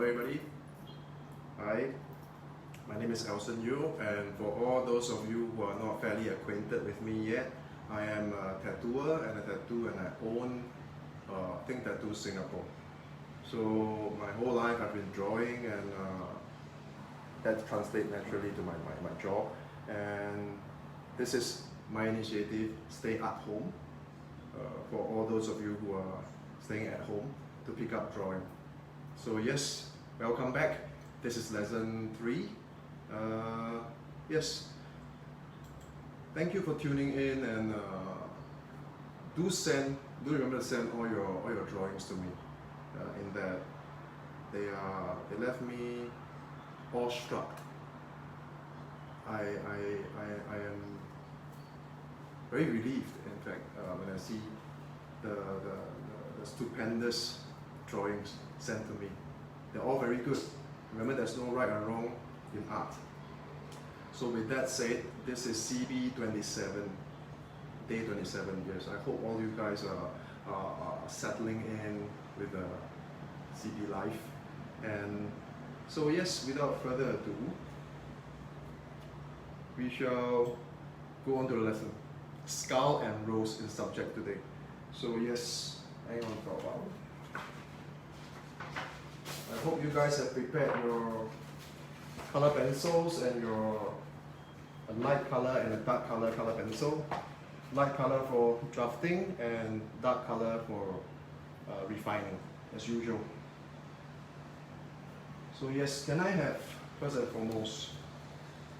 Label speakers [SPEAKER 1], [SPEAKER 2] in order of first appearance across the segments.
[SPEAKER 1] everybody. Hi, my name is Elson Yu, and for all those of you who are not fairly acquainted with me yet, I am a tattooer and I own Think Tattoo Singapore. So my whole life I've been drawing, and that translates naturally to my job. And this is my initiative, Stay at Home, for all those of you who are staying at home to pick up drawing. So yes, welcome back. This is lesson 3. Yes, thank you for tuning in, and do remember to send all your drawings to me. In that they left me awestruck. I am very relieved, in fact, when I see the stupendous drawings sent to me. They're all very good. Remember, there's no right or wrong in art. So with that said, this is CB 27, day 27 years. I hope all you guys are settling in with the CB life. And so yes, without further ado, we shall go on to the lesson. Skull and rose is subject today. So yes, hang on for a while. I hope you guys have prepared your color pencils and your light color and a dark color pencil. Light color for drafting and dark color for refining, as usual. So yes, can I have, first and foremost,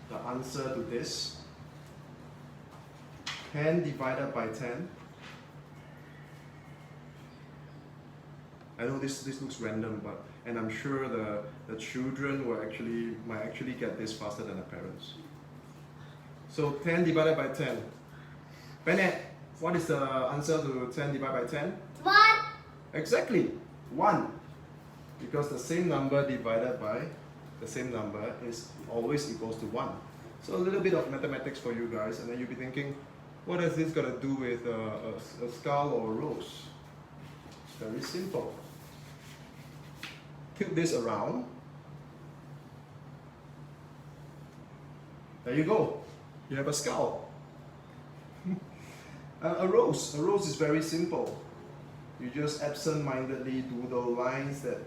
[SPEAKER 1] the answer to this? 10 divided by 10. I know this looks random, and I'm sure the children might actually get this faster than the parents. So 10 divided by 10. Bennett, what is the answer to 10 divided by 10?
[SPEAKER 2] 1.
[SPEAKER 1] Exactly, 1. Because the same number divided by the same number is always equals to 1. So a little bit of mathematics for you guys, and then you'll be thinking, what has this got to do with a skull or a rose? It's very simple. Tilt this around. There you go. You have a skull. A rose is very simple. You just absent-mindedly doodle lines that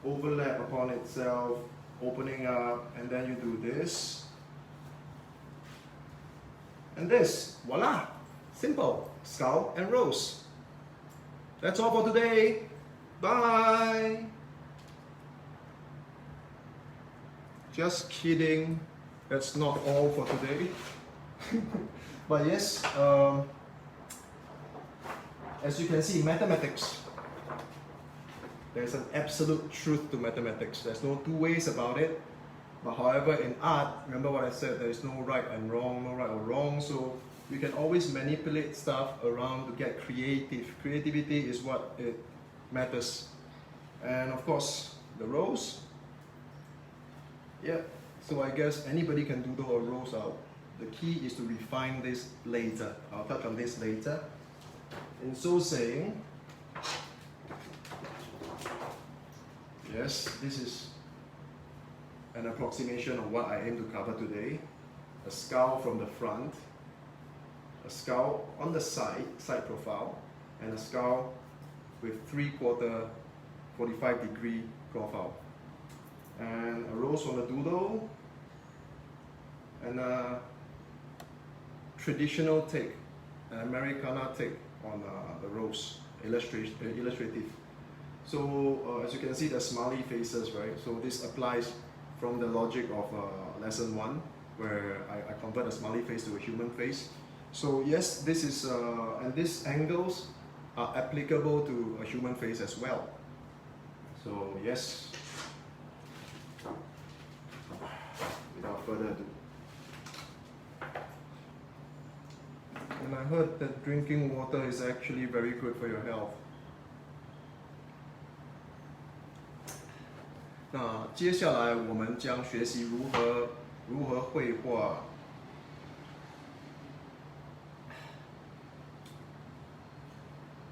[SPEAKER 1] overlap upon itself, opening up, and then you do this and this. Voila! Simple. Skull and rose. That's all for today. Bye! Just kidding. That's not all for today. But yes, as you can see, mathematics, there's an absolute truth to mathematics. There's no two ways about it. But however, in art, remember what I said, there is no right and wrong, no right or wrong. So you can always manipulate stuff around to get creative. Creativity is what it matters. And of course, the rose. Yeah, so I guess anybody can doodle a rose out. The key is to refine this later. I'll touch on this later. In so saying, yes, this is an approximation of what I aim to cover today. A skull from the front, a skull on the side profile, and a skull with 3/4 45-degree profile. And a rose on the doodle, and a traditional take, an Americana take on the rose, illustrative. So as you can see, the smiley faces, right? So this applies from the logic of lesson 1, where I convert a smiley face to a human face. So yes, this is, and these angles are applicable to a human face as well. So yes, without further ado. And I heard that drinking water is actually very good for your health. 那接下来我们将学习如何绘画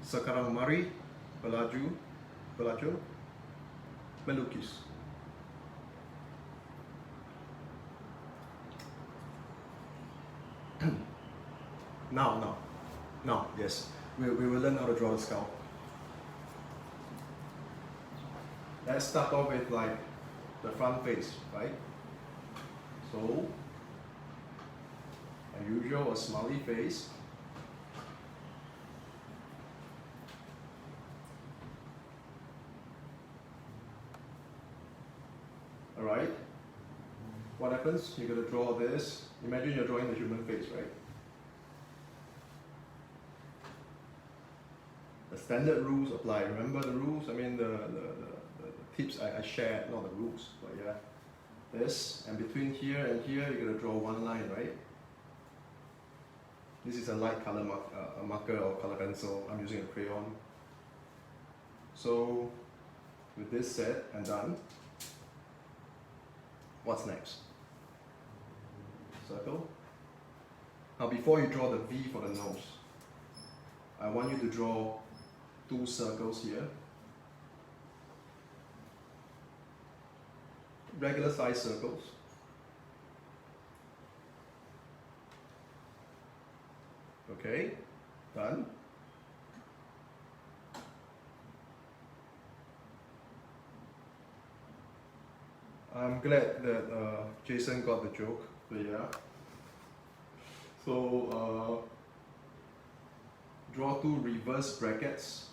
[SPEAKER 1] sekarang mari melaju melukis. Now, yes. We will learn how to draw the skull. Let's start off with like the front face, right? So, as usual, a smiley face. Alright? What happens? You're going to draw this. Imagine you're drawing the human face, right? The standard rules apply. Remember the rules? I mean, the tips I shared, not the rules, but yeah. This, and between here and here, you're going to draw one line, right? This is a light color marker or color pencil. I'm using a crayon. So, with this set and done, what's next? Circle. Now, before you draw the V for the nose, I want you to draw 2 circles here. Regular size circles. Okay, done. I'm glad that Jason got the joke, but yeah. So, draw 2 reverse brackets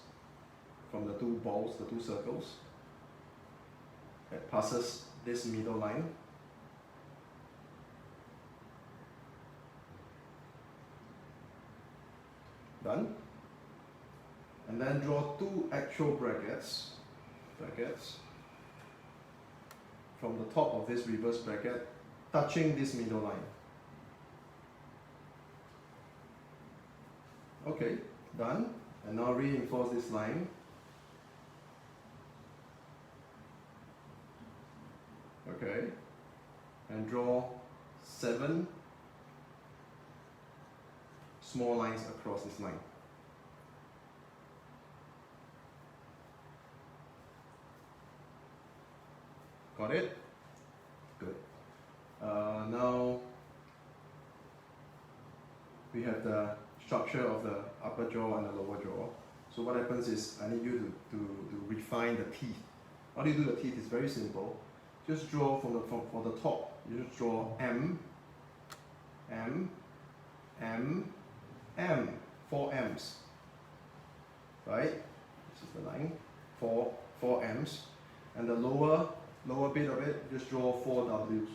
[SPEAKER 1] from the 2 balls, the 2 circles. That passes this middle line. Done. And then draw 2 actual brackets from the top of this reverse bracket, touching this middle line. Okay, done. And now reinforce this line. Okay, and draw 7 small lines across this line. Got it? Good. Now we have the structure of the upper jaw and the lower jaw. So what happens is I need you to refine the teeth. How do you do the teeth? It's very simple. Just draw from the top. You just draw M, M, M, M. 4 M's. Right? This is the line. 4 M's. And the lower bit of it, just draw 4 W's.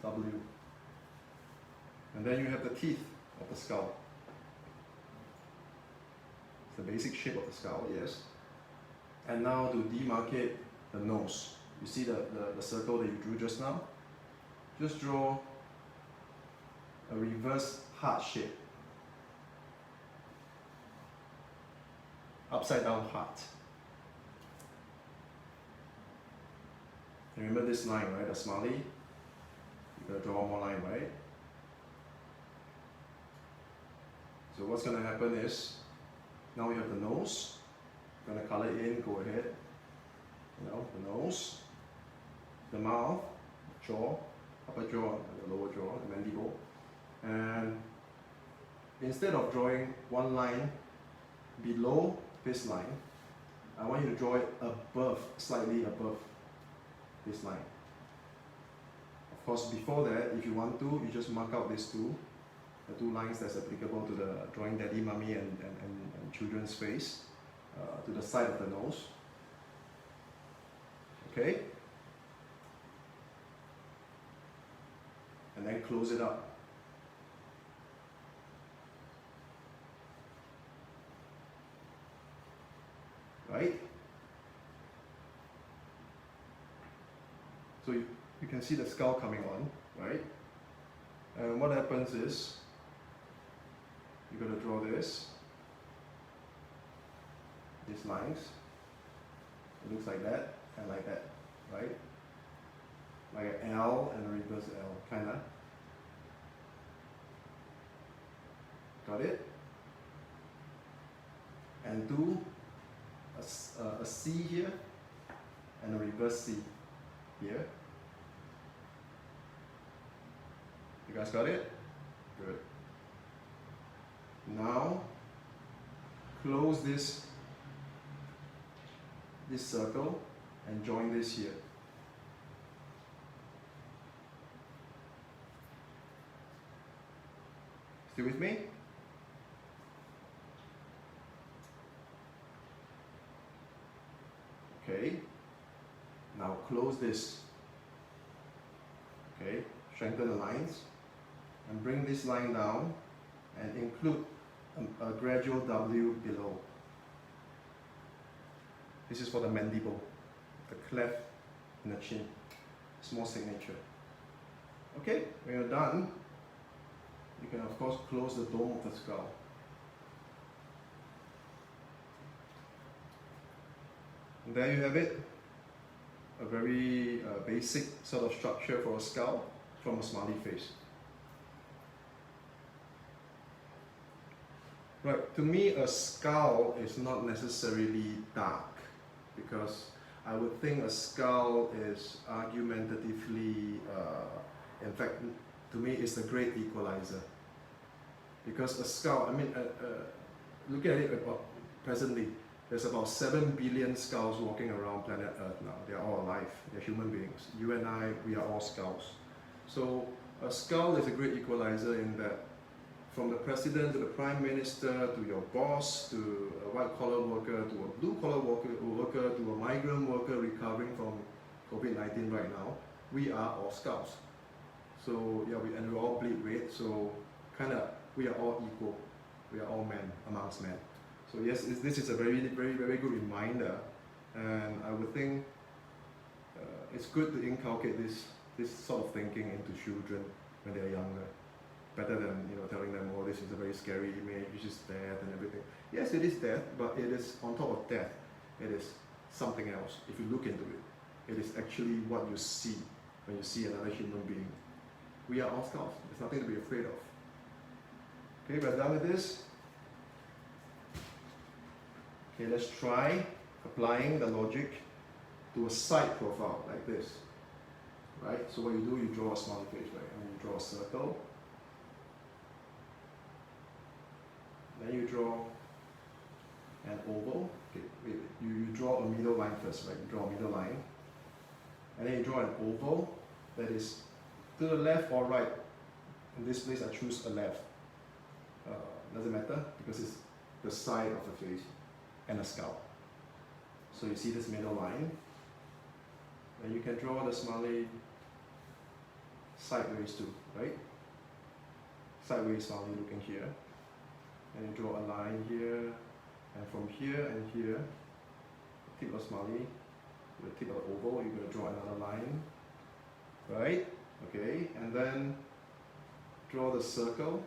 [SPEAKER 1] W. And then you have the teeth of the skull. It's the basic shape of the skull, yes. And now to demarcate the nose. You see the circle that you drew just now? Just draw a reverse heart shape. Upside down heart. Remember this line, right? The smiley. You're going to draw one more line, right? So what's going to happen is, now we have the nose. We're going to color it in, go ahead. You know, the nose, the mouth, the jaw, upper jaw, and the lower jaw, the mandible. And instead of drawing one line below this line, I want you to draw it above, slightly above this line. Of course, before that, if you want to, you just mark out these the 2 lines that's applicable to the drawing daddy, mommy, and children's face, to the side of the nose. Okay? And then close it up. Right? So you can see the skull coming on, right? And what happens is, you're going to draw these lines. It looks like that and like that, right? Like an L and a reverse L, kinda. Got it? And do a C here and a reverse C here. guys got it? Good. Now, close this circle and join this here. Still with me? Okay. Now close this. Okay. Strengthen the lines and bring this line down and include a gradual W below. This is for the mandible, the cleft in the chin, small signature. Okay, when you're done, you can of course close the dome of the skull. And there you have it, a very basic sort of structure for a skull from a smiley face. Right, to me a skull is not necessarily dark, because I would think a skull is argumentatively, in fact, to me it's the great equalizer. Because a skull, I mean, look at it presently, there's about 7 billion skulls walking around planet Earth now. They're all alive, they're human beings. You and I, we are all skulls. So a skull is a great equalizer in that from the president to the prime minister to your boss to a white collar worker to a blue collar worker to a migrant worker recovering from COVID-19 right now, we are all skulls. So yeah, and we all bleed red, so kind of we are all equal. We are all men amongst men. So yes, this is a very good reminder, and I would think it's good to inculcate this sort of thinking into children when they are younger. Better than telling them, oh, this is a very scary image, which is death and everything. Yes, it is death, but it is on top of death. It is something else. If you look into it, it is actually what you see when you see another human being. We are all skulls. There's nothing to be afraid of. Okay, we're done with this. Okay, let's try applying the logic to a side profile like this. Right? So what you do, you draw a smiley face, right? And you draw a circle. Then you draw an oval. Okay, wait, you draw a middle line first, right? You draw a middle line. And then you draw an oval that is to the left or right. In this place, I choose a left. Doesn't matter because it's the side of the face and a skull. So you see this middle line. Then you can draw the smiley sideways too, right? Sideways smiley looking here. And you draw a line here, and from here and here, the tip of smiley, the tip of the oval, you're going to draw another line, right? Okay, and then draw the circle.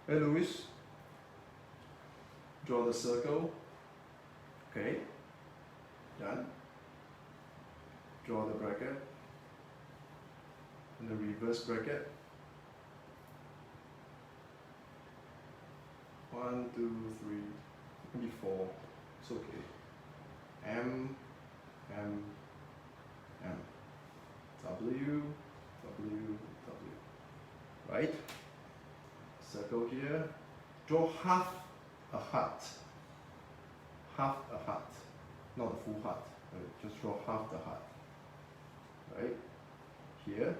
[SPEAKER 1] Hey Luis, draw the circle. Okay. Done. Draw the bracket and the reverse bracket. 1, 2, 3, maybe 4. It's okay. M, M, M. W, W, W. Right? Circle here. Draw half a heart. Half a heart. Not the full heart, just draw half the heart, right, here,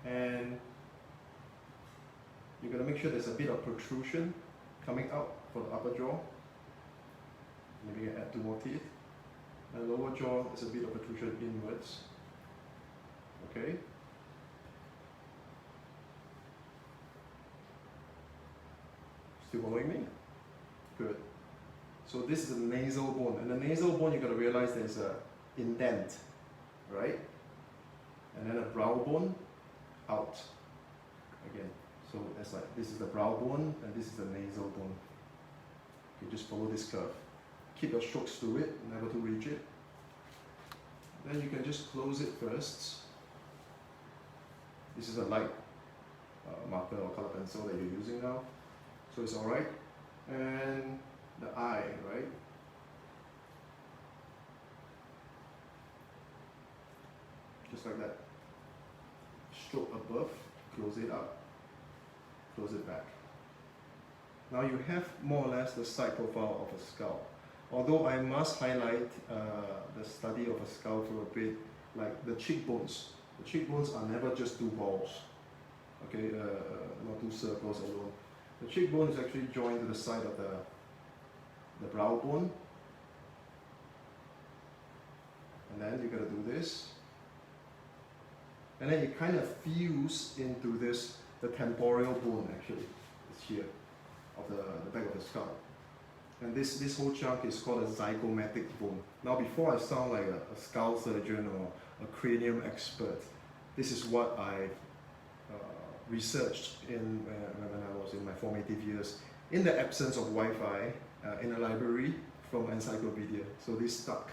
[SPEAKER 1] and you're going to make sure there's a bit of protrusion coming out for the upper jaw. Maybe you can add 2 more teeth, and lower jaw there's a bit of protrusion inwards, okay. Still following me? Good. So this is the nasal bone, and the nasal bone you've got to realize there's a indent, right? And then a brow bone out again. So that's like this is the brow bone and this is the nasal bone. You just follow this curve. Keep your strokes fluid, never too rigid. Then you can just close it first. This is a light marker or color pencil that you're using now. so it's alright. And the eye, right? Just like that. Stroke above, close it up, close it back. Now you have more or less the side profile of a skull. Although I must highlight the study of a skull for a bit, like the cheekbones. The cheekbones are never just two balls, okay, not two circles alone. The cheekbone is actually joined to the side of the brow bone. And then you gotta do this. And then it kind of fuse into this, the temporal bone actually, it's here, of the back of the skull. And this whole chunk is called a zygomatic bone. Now before I sound like a skull surgeon or a cranium expert, this is what I researched when I was in my formative years, in the absence of Wi-Fi, in a library from encyclopedia. So this stuck.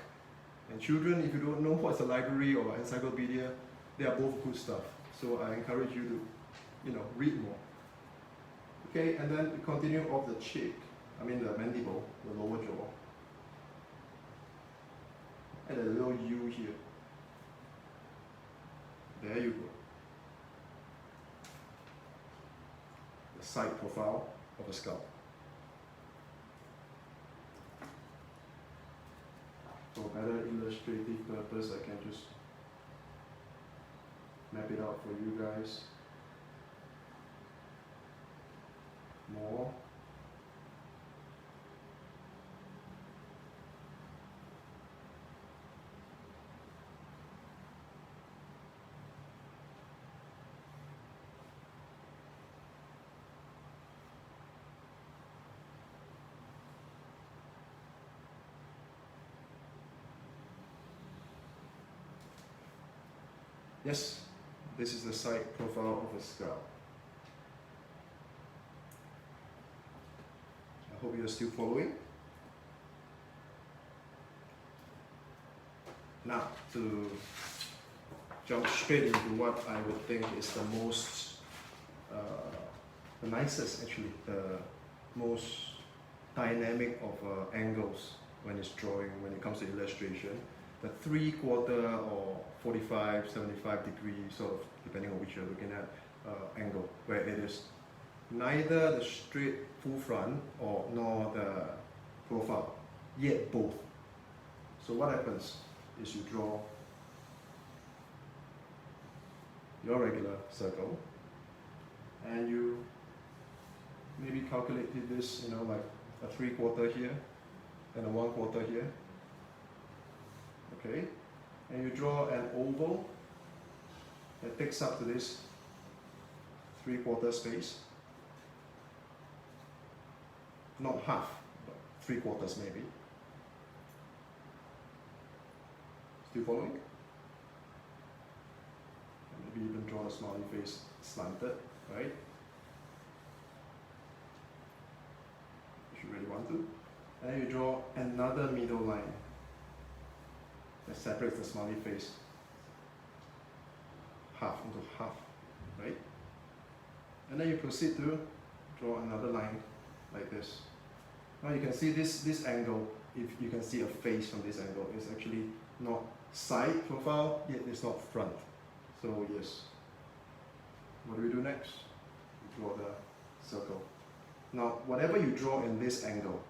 [SPEAKER 1] And children, if you don't know what's a library or encyclopedia, they are both good stuff. So I encourage you to, read more. Okay, and then continue off the cheek. I mean the mandible, the lower jaw. And a little U here. There you go. The side profile of a skull. For better illustrative purpose, I can just map it out for you guys. More. Yes, this is the side profile of a skull. I hope you're still following. Now, to jump straight into what I would think is the most, the nicest actually, the most dynamic of angles when it's drawing, when it comes to illustration. The 3/4 or 45, 75 degree, sort of, depending on which you're looking at, angle, where it is neither the straight full front or nor the profile, yet both. So what happens is you draw your regular circle and you maybe calculate this, like a 3/4 here and a 1/4 here. Okay, and you draw an oval that takes up to this 3/4 space. Not half, but 3/4 maybe. Still following? And maybe even draw the smiley face slanted, right? If you really want to. And then you draw another middle line that separates the smiley face half into half, right? And then you proceed to draw another line like this. Now you can see this angle, if you can see a face from this angle, is actually not side profile, yet it's not front. So yes, what do we do next? We draw the circle. Now whatever you draw in this angle,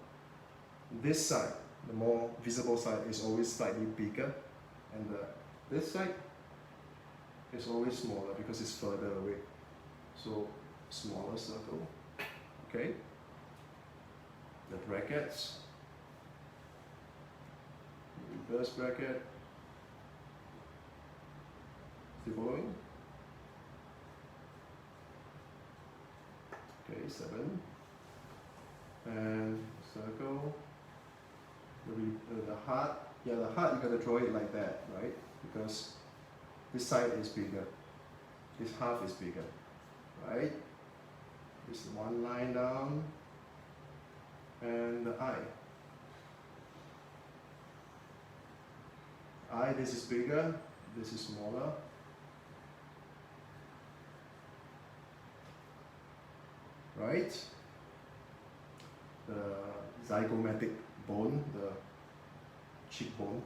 [SPEAKER 1] this side, the more visible side, is always slightly bigger, and this side is always smaller because it's further away. So smaller circle, okay? The brackets, reverse bracket, still following? Okay, 7, and circle. The heart, the heart, you gotta draw it like that, right? Because this side is bigger, this half is bigger, right? This one line down, and the eye. Eye, this is bigger, this is smaller. Right? zygomatic bone, the cheekbone.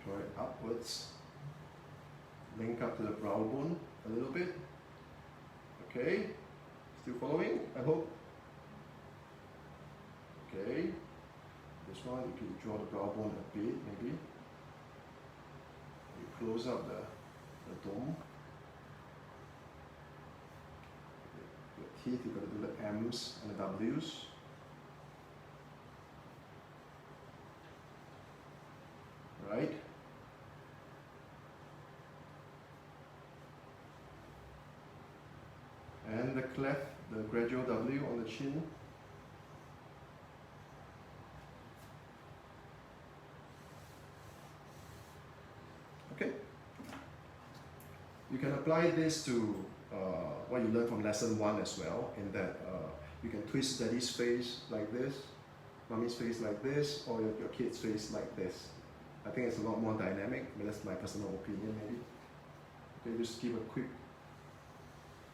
[SPEAKER 1] Draw it upwards. Link up to the brow bone a little bit. Okay, still following, I hope. Okay, this one you can draw the brow bone a bit, maybe. You close up the dome. Your teeth, you've got to do the M's and the W's. Right? And the cleft, the gradual W on the chin. Okay. You can apply this to what you learned from lesson 1 as well, in that you can twist daddy's face like this, mommy's face like this, or your kid's face like this. I think it's a lot more dynamic, but that's my personal opinion maybe. Okay, just give a quick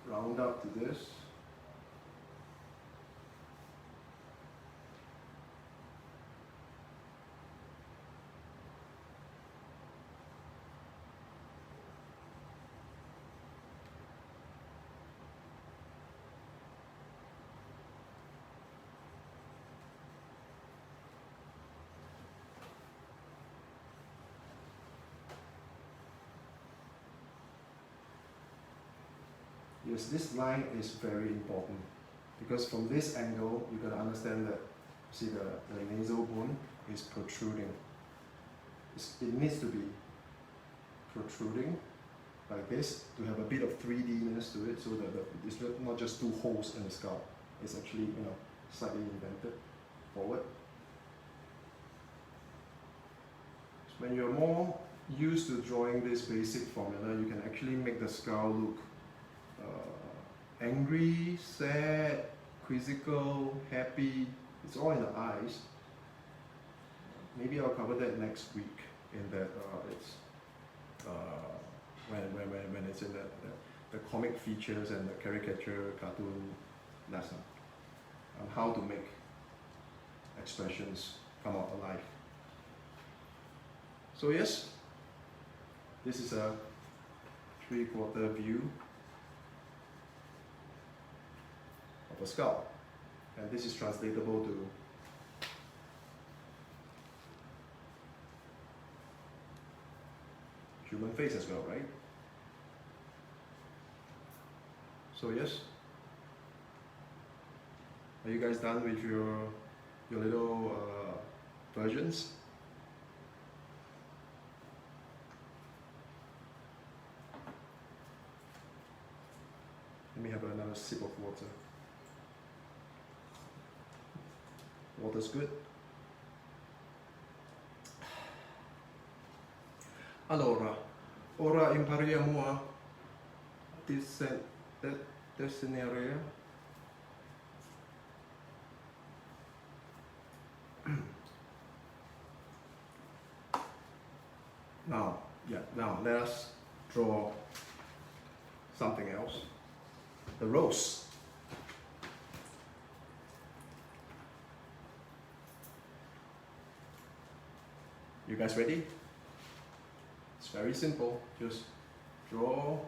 [SPEAKER 1] round up to this. Yes, this line is very important because from this angle you got to understand that, see, the nasal bone is protruding. It needs to be protruding like this to have a bit of 3D-ness to it, so that it's not just two holes in the skull. It's actually, you know, slightly indented forward. So when you're more used to drawing this basic formula, you can actually make the skull look angry, sad, quizzical, happy. It's all in the eyes. Maybe I'll cover that next week. In that it's when it's in the comic features and the caricature cartoon lesson on how to make expressions come out alive. So yes, this is a 3/4 view of a skull, and this is translatable to human face as well, right? So yes, are you guys done with your little versions? Let me have another sip of water. Water's good. Allora, ora impariamo a disegnare now let us draw something else. The rose. You guys ready? It's very simple. Just draw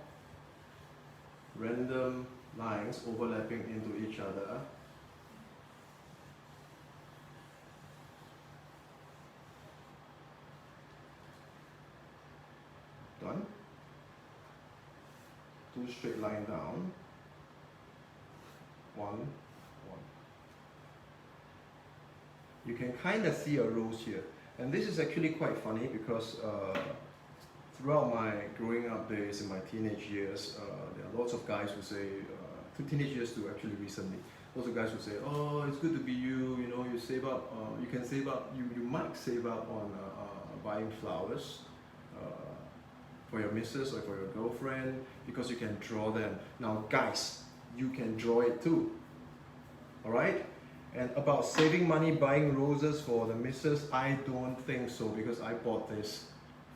[SPEAKER 1] random lines overlapping into each other. Done. 2 straight line down. 1, 1. You can kind of see a rose here. And this is actually quite funny because throughout my growing up days, in my teenage years, there are lots of guys who say, teenage years to actually recently, lots of guys who say, oh, it's good to be you, you know, you save up, you can save up, you might save up on buying flowers for your missus or for your girlfriend because you can draw them. Now guys, you can draw it too, alright? And about saving money buying roses for the missus, I don't think so, because I bought this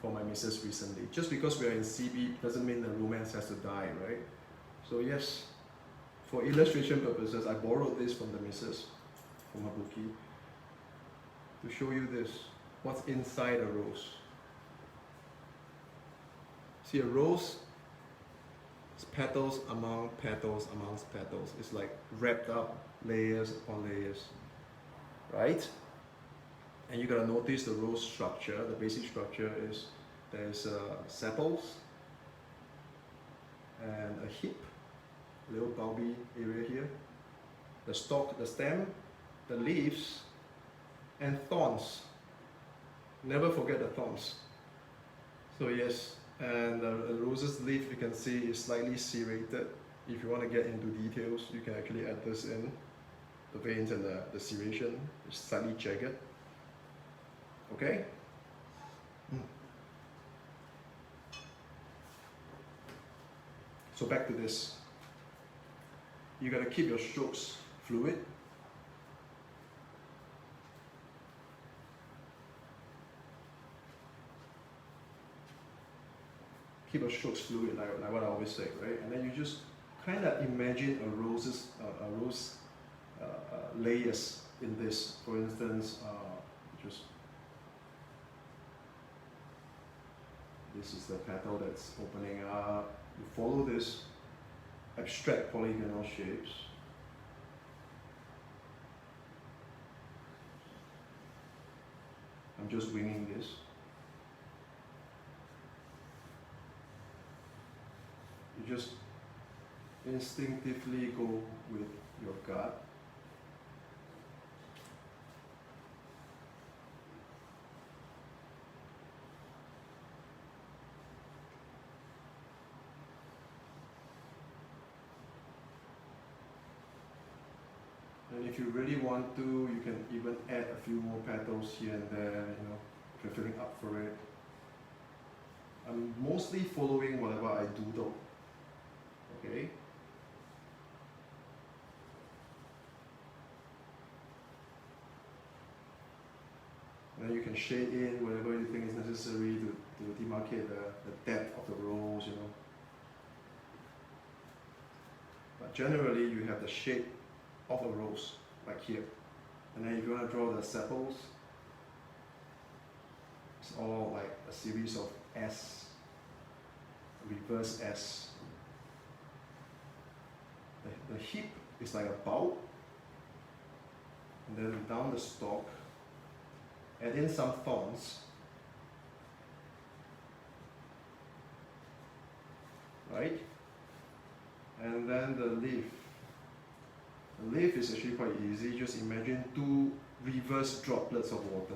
[SPEAKER 1] for my missus recently. Just because we are in CB doesn't mean the romance has to die, right? So yes, for illustration purposes, I borrowed this from the missus. from Habuki to show you this, what's inside a rose. See, a rose is petals among petals amongst petals. It's like wrapped up, layers upon layers, right? And you gotta notice the rose structure. The basic structure is there's sepals and a hip, little bulby area here, the stalk, the stem, the leaves, and thorns. Never forget the thorns. So yes, and the rose's leaf, you can see, is slightly serrated. If you want to get into details, you can actually add this in. The veins and the serration is slightly jagged. Okay? So back to this. You gotta keep your strokes fluid. Keep your strokes fluid, like what I always say, right? And then you just kind of imagine a rose layers in this. For instance, just this is the petal that's opening up. You follow this abstract polygonal shapes. I'm just winging this. You just instinctively go with your gut. And if you really want to, you can even add a few more petals here and there, you know, if you're feeling up for it. I'm mostly following whatever I doodle. Okay? And then you can shade in whatever you think is necessary to demarcate the depth of the rose, you know. But generally, you have the shape of a rose, like here. And then if you want to draw the sepals, it's all like a series of S, reverse S. The hip is like a bulb, and then down the stalk, add in some thorns, right? And then the leaf. The leaf is actually quite easy. Just imagine two reverse droplets of water.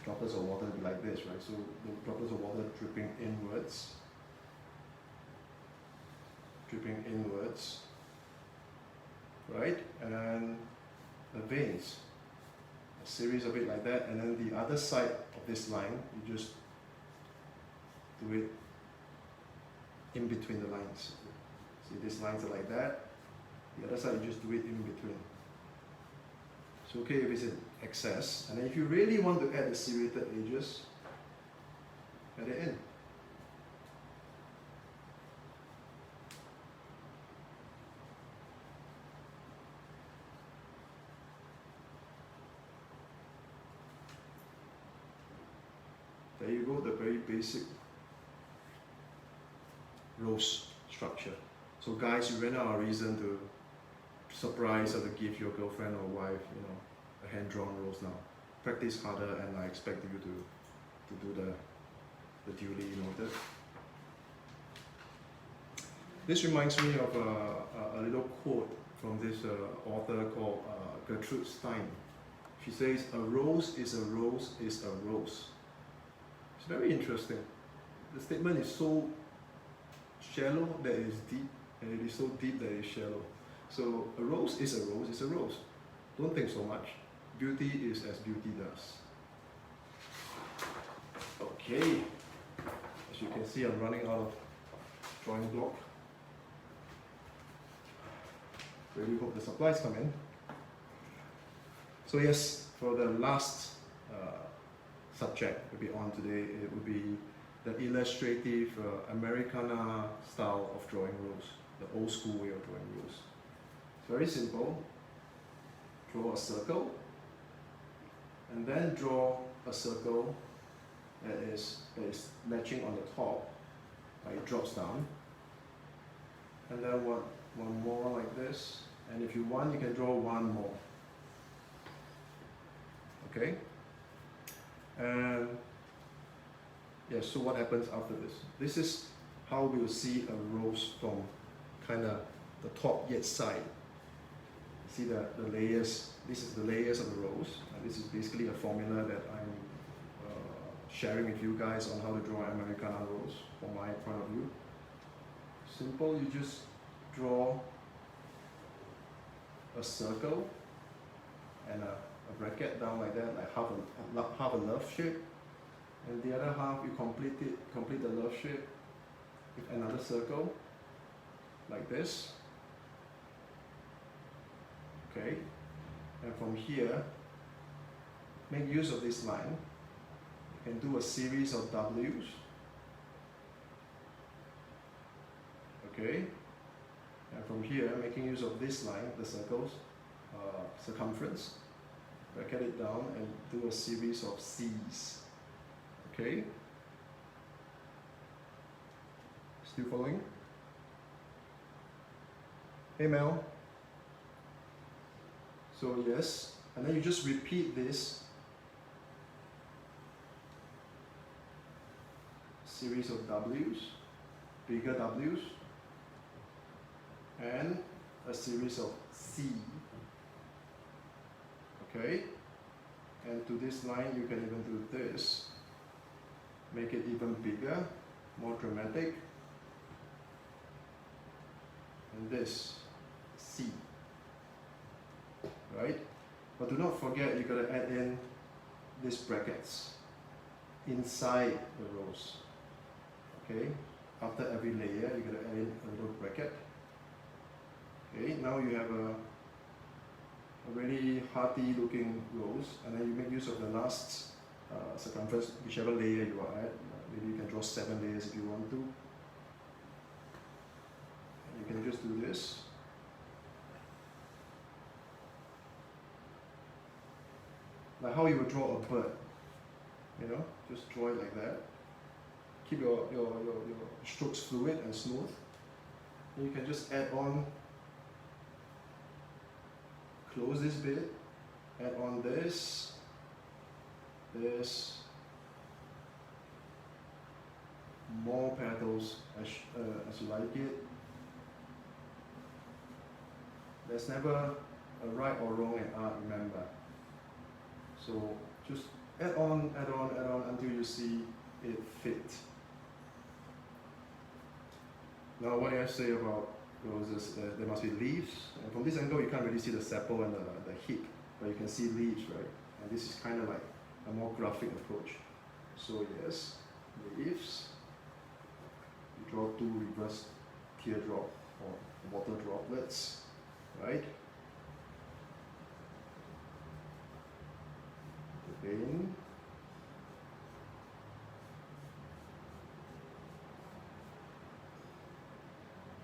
[SPEAKER 1] Droplets of water will be like this, right? So the droplets of water dripping inwards. Dripping inwards. Right? And the veins. A series of it like that. And then the other side of this line, you just do it in between the lines. See, these lines are like that. The other side, you just do it in between. It's okay if it's in excess. And then if you really want to add the serrated edges, add it in. There you go, the very basic rose structure. So guys, you ran out of reason to surprise or to give your girlfriend or wife, you know, a hand-drawn rose now. Practice harder, and I expect you to do the duly noted. This reminds me of a little quote from this author called Gertrude Stein. She says, "A rose is a rose is a rose." It's very interesting. The statement is so shallow that it is deep, and it is so deep that it is shallow. So a rose is a rose is a rose. Don't think so much. Beauty is as beauty does. Okay. As you can see, I'm running out of drawing block. Really hope the supplies come in. So yes, for the last subject we'll be on today, it will be the illustrative Americana style of drawing rose, the old school way of drawing rose. It's very simple. draw a circle, and then draw a circle that is latching on the top, like it drops down, and then one more like this, and if you want you can draw one more. Okay, and yeah, so what happens after this? This is how we'll see a rose from kind of the top yet side. See the layers, this is the layers of the rose, and this is basically a formula that I'm sharing with you guys on how to draw an Americana rose from my point of view. Simple, you just draw a circle and a bracket down like that, like half a love shape, and the other half you complete the love shape with another circle like this. Okay, and from here make use of this line. You can do a series of W's. Okay, and from here making use of this line, the circle's circumference, bracket it down and do a series of C's. Okay, still following? Hey Mel. So yes, and then you just repeat this series of W's, bigger W's, and a series of C. Okay, and to this line you can even do this, make it even bigger, more dramatic, and this C. Right? But do not forget you gotta add in these brackets inside the rose. Okay? After every layer you gotta add in a little bracket. Okay, now you have a really hearty looking rose, and then you make use of the last circumference, whichever layer you are at. Maybe you can draw 7 layers if you want to. And you can just do this. Like how you would draw a bird, you know, just draw it like that. Keep your strokes fluid and smooth. And you can just add on, close this bit, add on this, more petals as you like it. There's never a right or wrong in art, remember. So just add on until you see it fit. Now what do I say about roses? There must be leaves, and from this angle you can't really see the sepal and the hip, but you can see leaves, right? And this is kind of like a more graphic approach. So yes, leaves. You draw 2 reverse teardrop or water droplets, right? Again.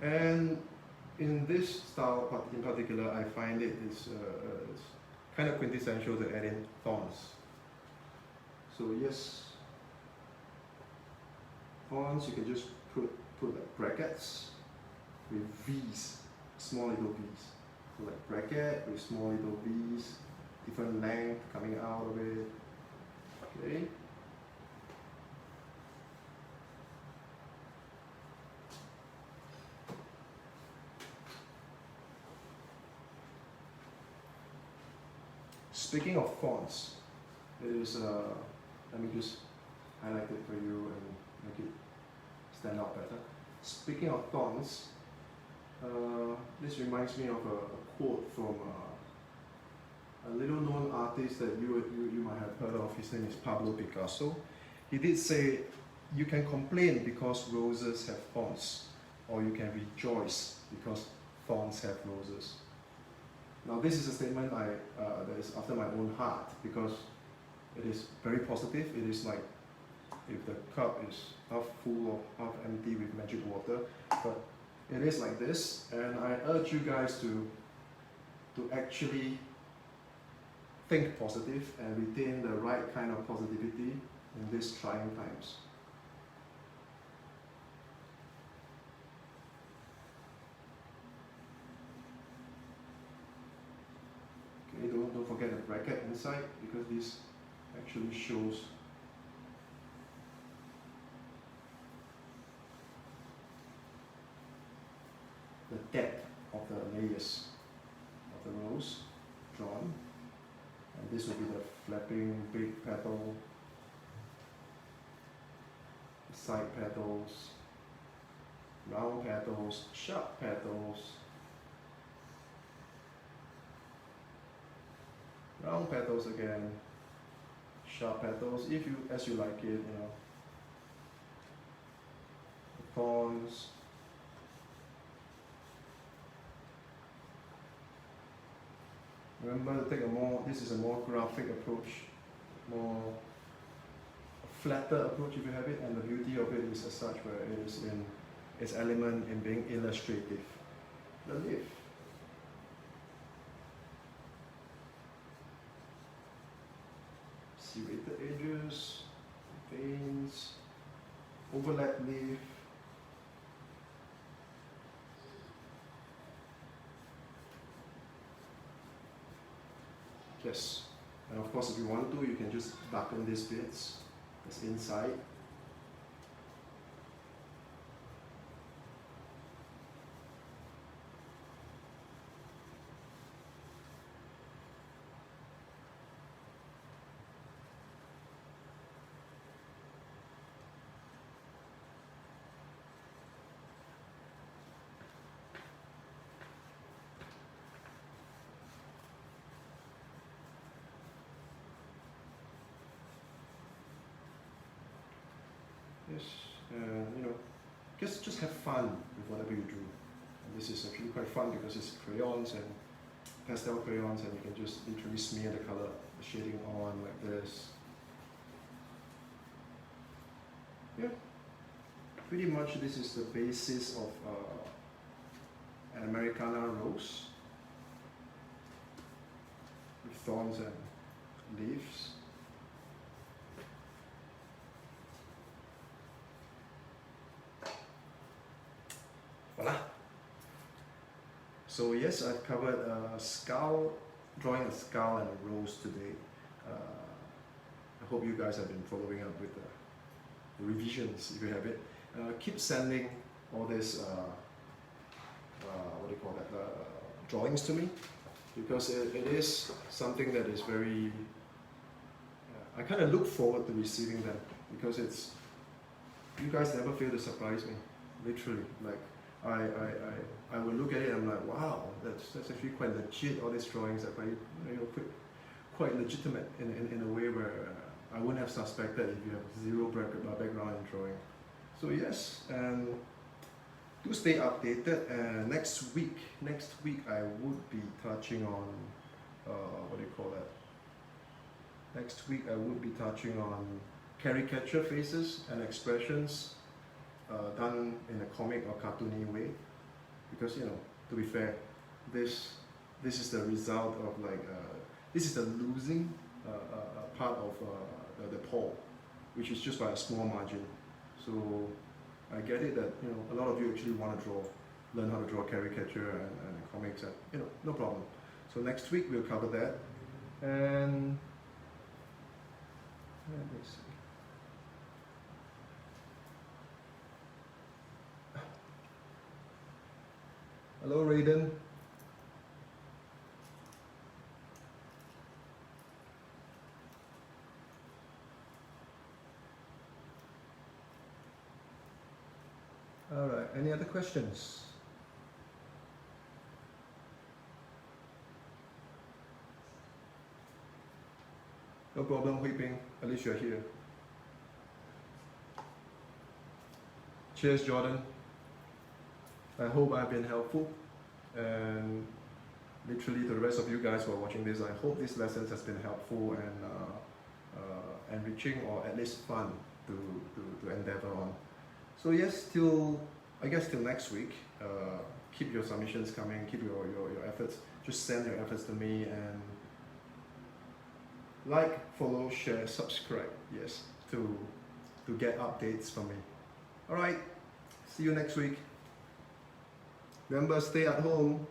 [SPEAKER 1] And in this style in particular, I find it is kind of quintessential to add in thorns. So yes, thorns you can just put like brackets with V's, small little V's. So like bracket with small little V's, different length coming out of it. Okay. Speaking of fonts, it is, let me just highlight it for you and make it stand out better. Speaking of fonts, this reminds me of a quote from a little known artist that you might have heard of. His name is Pablo Picasso. He did say, you can complain because roses have thorns, or you can rejoice because thorns have roses. Now this is a statement that is after my own heart, because it is very positive. It is like if the cup is half full or half empty with magic water, but it is like this, and I urge you guys to actually think positive and retain the right kind of positivity in these trying times. Okay, don't forget the bracket inside, because this actually shows the depth of the layers of the rose drawn. And this will be the flapping big petal, side petals, round petals, sharp petals, round petals again, sharp petals, if you, as you like it, you know, the thorns. Remember to take a more, this is a more graphic approach, more flatter approach if you have it, and the beauty of it is as such where it is in its element in being illustrative. The leaf. Serrated edges, veins, overlap leaf. Yes, and of course if you want to, you can just darken these bits, this inside. Yes, you know, just have fun with whatever you do. And this is actually quite fun because it's crayons and pastel crayons, and you can just literally smear the color, the shading on like this. Yeah, pretty much this is the basis of an Americana rose with thorns and leaves. Voila! So yes, I've covered a skull, drawing a skull and a rose today. I hope you guys have been following up with the revisions if you have it. Keep sending all this, what do you call that, drawings to me, because it is something that is very, I kind of look forward to receiving them, because it's, you guys never fail to surprise me, literally. Like, I will look at it and I'm like, wow, that's actually quite legit. All these drawings are quite, you know, quite legitimate in a way where I wouldn't have suspected if you have zero background in drawing. So yes, and do stay updated. And next week I would be touching on, what do you call that? Next week I would be touching on caricature faces and expressions done in a comic or cartoony way, because, you know, to be fair, this is the result of like this is the losing part of the paw, which is just by a small margin. So I get it that, you know, a lot of you actually want to learn how to draw caricature and comics, and, you know, no problem. So next week we'll cover that, and let me see. Hello, Raiden. All right, any other questions? No problem, Hui Ping, at least you're here. Cheers, Jordan. I hope I've been helpful, and literally to the rest of you guys who are watching this, I hope this lesson has been helpful and enriching, or at least fun to endeavor on. So yes, I guess till next week, keep your submissions coming, keep your efforts, just send your efforts to me, and like, follow, share, subscribe. Yes, to get updates from me. All right. See you next week. Remember, stay at home.